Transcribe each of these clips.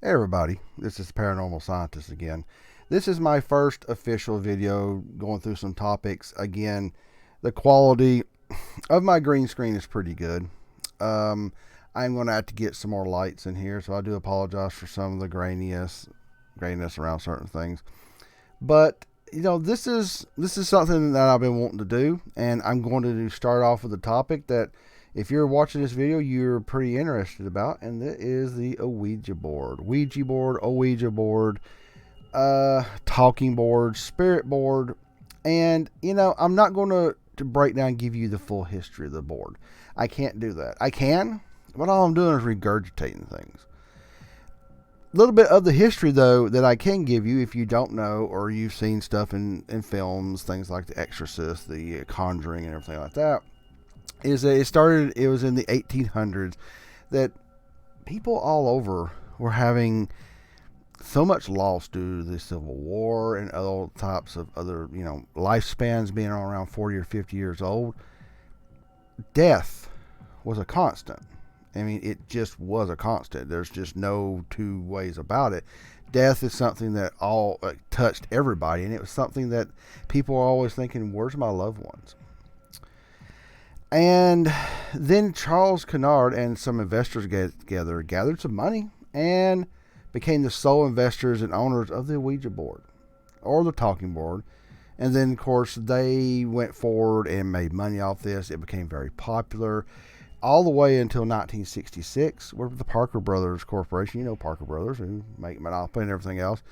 Hey everybody, this is Paranormal Scientist again. This is my first official video going through some topics. Again, the quality of my green screen is pretty good. I'm going to have to get some more lights in here, so I do apologize for some of the graininess around certain things. But this is something that I've been wanting to do, and I'm going to start off with a topic that if you're watching this video, you're pretty interested about, and that is the Ouija board. Ouija board, talking board, spirit board. And, I'm not going to break down and give you the full history of the board. I can't do that. I can, but all I'm doing is regurgitating things. A little bit of the history, though, that I can give you if you don't know or you've seen stuff in films, things like The Exorcist, The Conjuring, and everything like that, is that it was in the 1800s that people all over were having so much loss due to the Civil War and other types of other, lifespans being around 40 or 50 years old. Death was a constant. I mean, it just was a constant. There's just no two ways about it. Death is something that all touched everybody, and it was something that people are always thinking, where's my loved ones? And then Charles Kennard and some investors gathered some money and became the sole investors and owners of the Ouija board or the talking board. And then, of course, they went forward and made money off this. It became very popular all the way until 1966, where the Parker Brothers Corporation, Parker Brothers, who make Monopoly and everything else,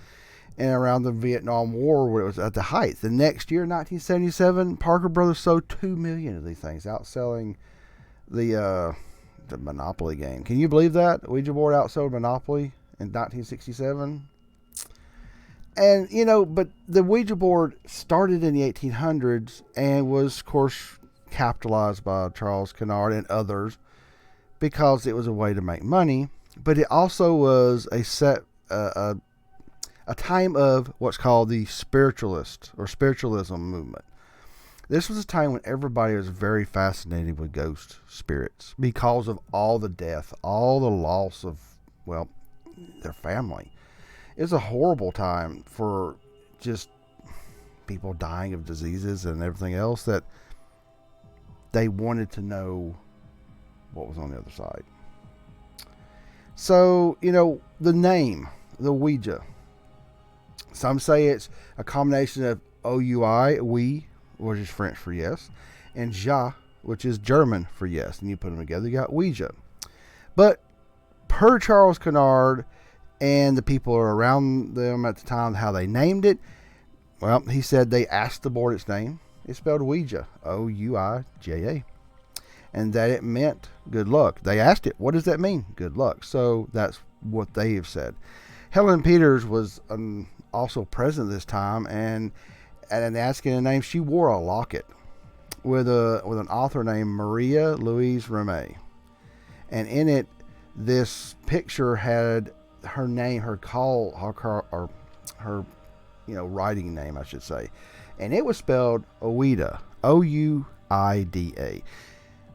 and around the Vietnam War, where it was at the height. The next year, 1977, Parker Brothers sold 2 million of these things, outselling the Monopoly game. Can you believe that? Ouija board outsold Monopoly in 1967? And, but the Ouija board started in the 1800s and was, of course, capitalized by Charles Kennard and others because it was a way to make money. But it also was a time of what's called the spiritualist or spiritualism movement. This was a time when everybody was very fascinated with ghost spirits because of all the death, all the loss of, their family. It was a horrible time for just people dying of diseases and everything else that they wanted to know what was on the other side. So, the name, the Ouija. Some say it's a combination of OUI, we, which is French for yes, and ja, which is German for yes. And you put them together, you got Ouija. But per Charles Kennard and the people around them at the time, how they named it, well, he said they asked the board its name. It's spelled Ouija, Ouija, and that it meant good luck. They asked it, what does that mean? Good luck. So that's what they have said. Helen Peters was also present this time, and asking the name, she wore a locket with an author named Maria Louise Ramey, and in it, this picture had her name, her writing name, I should say, and it was spelled Ouida, Ouida.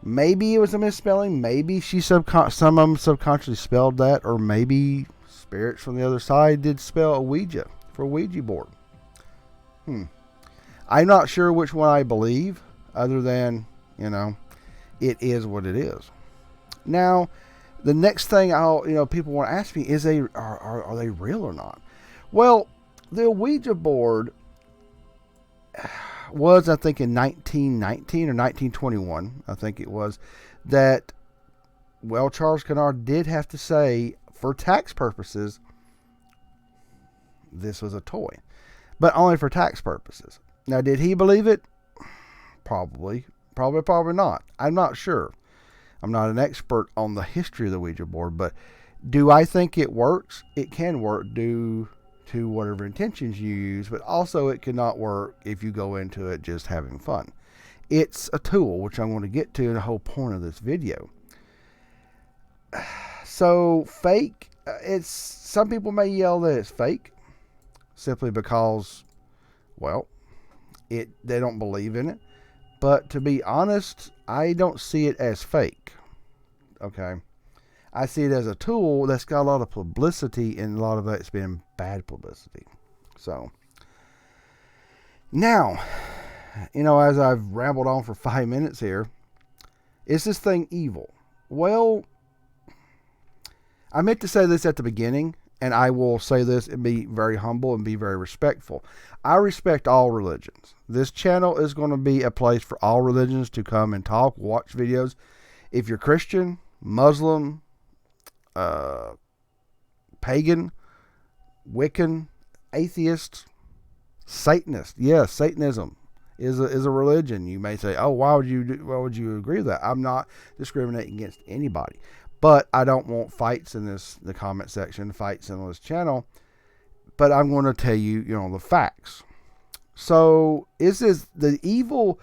Maybe it was a misspelling. Maybe some of them subconsciously spelled that, or maybe spirits from the other side did spell Ouija for Ouija board. I'm not sure which one I believe, other than, it is what it is. Now, the next thing people want to ask me is, are they real or not? Well, the Ouija board was, I think, in 1919 or 1921, I think it was, that, Charles Kennard did have to say, for tax purposes, this was a toy. But only for tax purposes. Now, did he believe it? Probably not. I'm not sure. I'm not an expert on the history of the Ouija board, but do I think it works? It can work due to whatever intentions you use, but also it cannot work if you go into it just having fun. It's a tool, which I'm going to get to in the whole point of this video. So, fake, some people may yell that it's fake simply because, they don't believe in it. But to be honest, I don't see it as fake. Okay. I see it as a tool that's got a lot of publicity, and a lot of it's been bad publicity. So, now, as I've rambled on for 5 minutes here, is this thing evil? Well, I meant to say this at the beginning, and I will say this and be very humble and be very respectful. I respect all religions. This channel is going to be a place for all religions to come and talk, watch videos. If you're Christian, Muslim, pagan, Wiccan, atheist, Satanist. Yes, Satanism is a religion. You may say, "Oh, why would you agree with that?" I'm not discriminating against anybody, but I don't want fights in the comment section, fights in this channel. But I'm going to tell you, the facts. So, is this the evil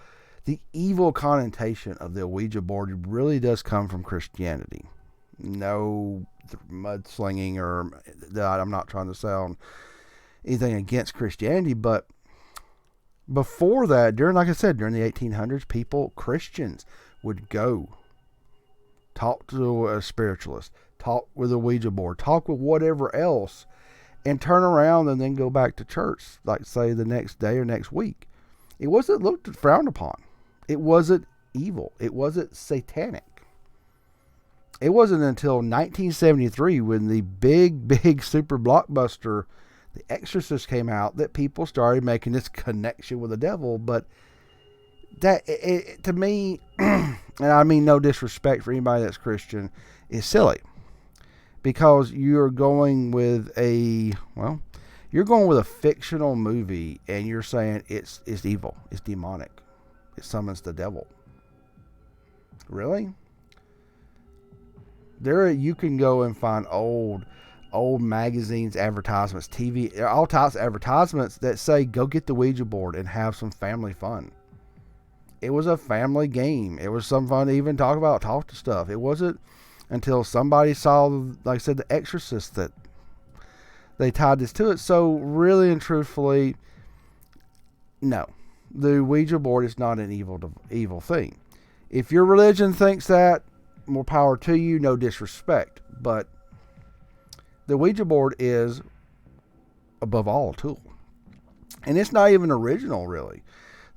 connotation of the Ouija board really does come from Christianity? No mudslinging, or that I'm not trying to sound anything against Christianity, but before that, like I said, during the 1800s, Christians would go talk to a spiritualist, talk with a Ouija board, talk with whatever else, and turn around and then go back to church, like say the next day or next week. It wasn't looked frowned upon. It wasn't evil. It wasn't satanic. It wasn't until 1973 when the big super blockbuster The Exorcist came out that people started making this connection with the devil. But that, to me, and I mean no disrespect for anybody that's Christian, is silly. Because you're going with a fictional movie and you're saying it's evil, it's demonic, it summons the devil. Really? You can go and find old magazines, advertisements, TV, all types of advertisements that say go get the Ouija board and have some family fun. It was a family game. It was some fun to even talk to stuff. It wasn't until somebody saw, like I said, The Exorcist, that they tied this to it. So really and truthfully, no, the Ouija board is not an evil thing. If your religion thinks that, more power to you, no disrespect. But the Ouija board is, above all, a tool. And it's not even original, really.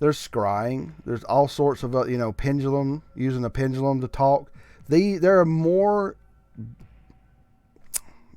There's scrying. There's all sorts of, pendulum, using a pendulum to talk. There are more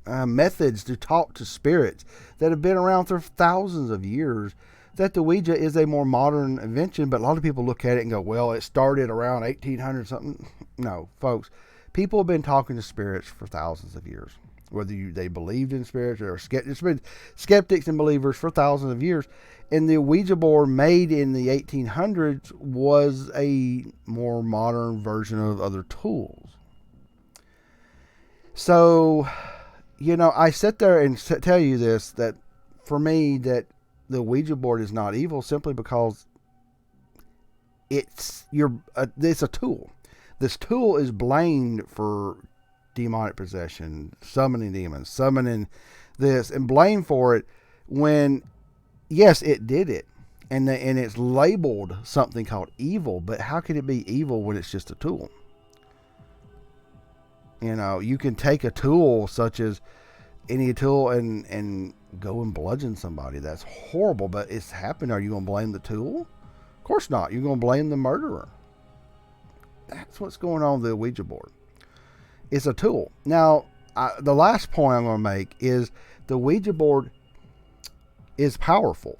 methods to talk to spirits that have been around for thousands of years, that the Ouija is a more modern invention. But a lot of people look at it and go, well, it started around 1800 something. No, folks. People have been talking to spirits for thousands of years. Whether they believed in spirits or it's been skeptics and believers for thousands of years. And the Ouija board made in the 1800s was a more modern version of other tools. So, I sit there and tell you this, that for me, that the Ouija board is not evil simply because it's a tool. This tool is blamed for demonic possession, summoning demons, summoning this, and blamed for it when, yes, it did it. And it's labeled something called evil, but how can it be evil when it's just a tool? You can take a tool such as any tool and go and bludgeon somebody. That's horrible, but it's happened. Are you going to blame the tool? Of course not. You're going to blame the murderer. That's what's going on with the Ouija board. It's a tool. Now, the last point I'm going to make is the Ouija board is powerful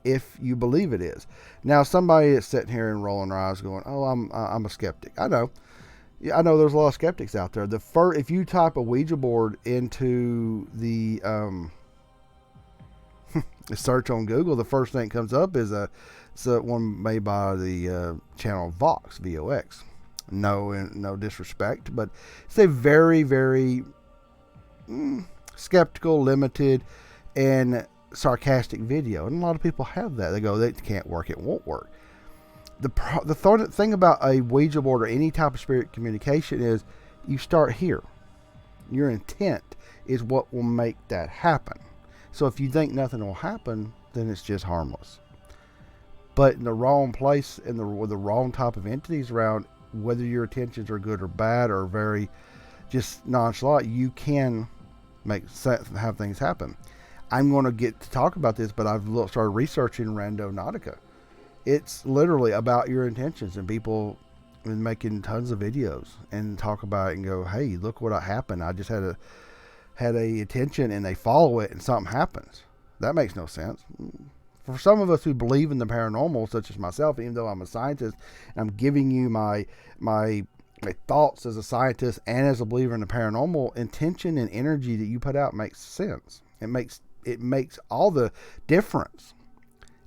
if you believe it is. Now, somebody is sitting here and rolling their eyes going, oh, I'm a skeptic. I know. Yeah, I know there's a lot of skeptics out there. If you type a Ouija board into the search on Google, the first thing that comes up is one made by the channel Vox, VOX. No disrespect, but it's a very, very skeptical, limited, and sarcastic video. And a lot of people have that. They go, it can't work, it won't work. The thing about a Ouija board or any type of spirit communication is you start here. Your intent is what will make that happen. So if you think nothing will happen, then it's just harmless. But in the wrong place and with the wrong type of entities around, whether your intentions are good or bad or very just nonchalant, you can have things happen. I'm going to get to talk about this, but I've started researching Randonautica. It's literally about your intentions, and people been making tons of videos and talk about it and go, hey, look what happened. I just had a intention, and they follow it and something happens. That makes no sense. For some of us who believe in the paranormal, such as myself, even though I'm a scientist, and I'm giving you my thoughts as a scientist and as a believer in the paranormal, intention and energy that you put out makes sense. It makes all the difference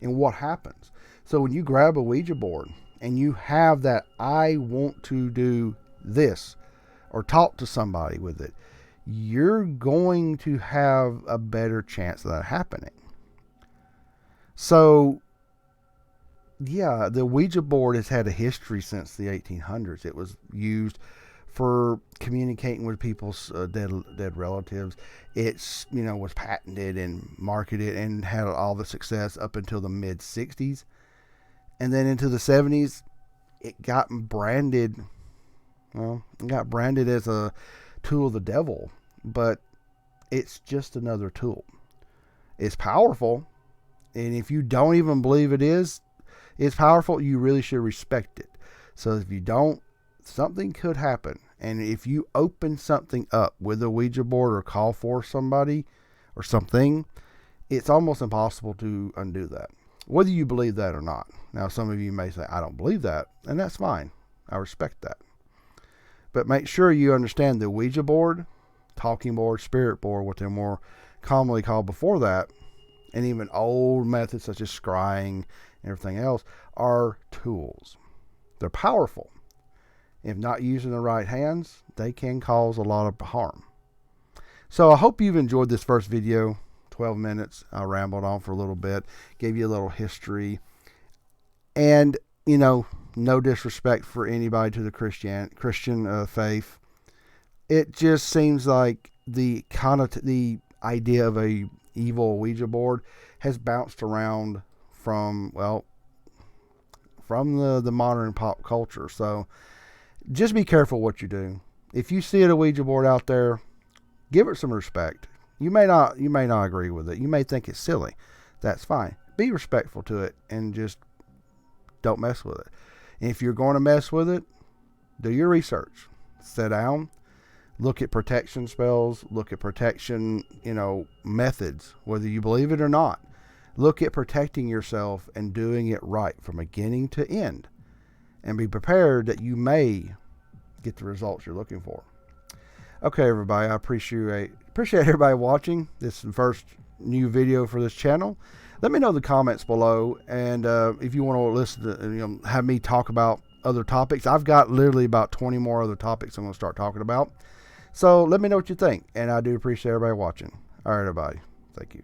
in what happens. So when you grab a Ouija board and you have that, I want to do this, or talk to somebody with it, you're going to have a better chance of that happening. So, yeah, the Ouija board has had a history since the 1800s. It was used for communicating with people's dead relatives. It's, was patented and marketed and had all the success up until the mid 60s. And then into the 70s, it got branded as a tool of the devil, but it's just another tool. It's powerful, and if you don't even believe it's powerful, you really should respect it. So if you don't, something could happen. And if you open something up with a Ouija board or call for somebody or something, it's almost impossible to undo that, whether you believe that or not. Now, some of you may say, I don't believe that, and that's fine. I respect that. But make sure you understand the Ouija board, talking board, spirit board, what they're more commonly called before that, and even old methods such as scrying and everything else, are tools. They're powerful. If not used in the right hands, they can cause a lot of harm. So I hope you've enjoyed this first video. 12 minutes. I rambled on for a little bit, gave you a little history, and no disrespect for anybody to the Christian faith. It just seems like the idea of a evil Ouija board has bounced around from the modern pop culture. So just be careful what you do. If you see a Ouija board out there, give it some respect. You may not agree with it. You may think it's silly. That's fine. Be respectful to it and just don't mess with it. And if you're going to mess with it, do your research. Sit down, look at protection spells, look at protection, methods, whether you believe it or not. Look at protecting yourself and doing it right from beginning to end, and be prepared that you may get the results you're looking for. Okay, everybody, I appreciate everybody watching this first new video for this channel. Let me know in the comments below, and if you want to listen to, have me talk about other topics. I've got literally about 20 more other topics I'm going to start talking about. So let me know what you think, and I do appreciate everybody watching. All right, everybody. Thank you.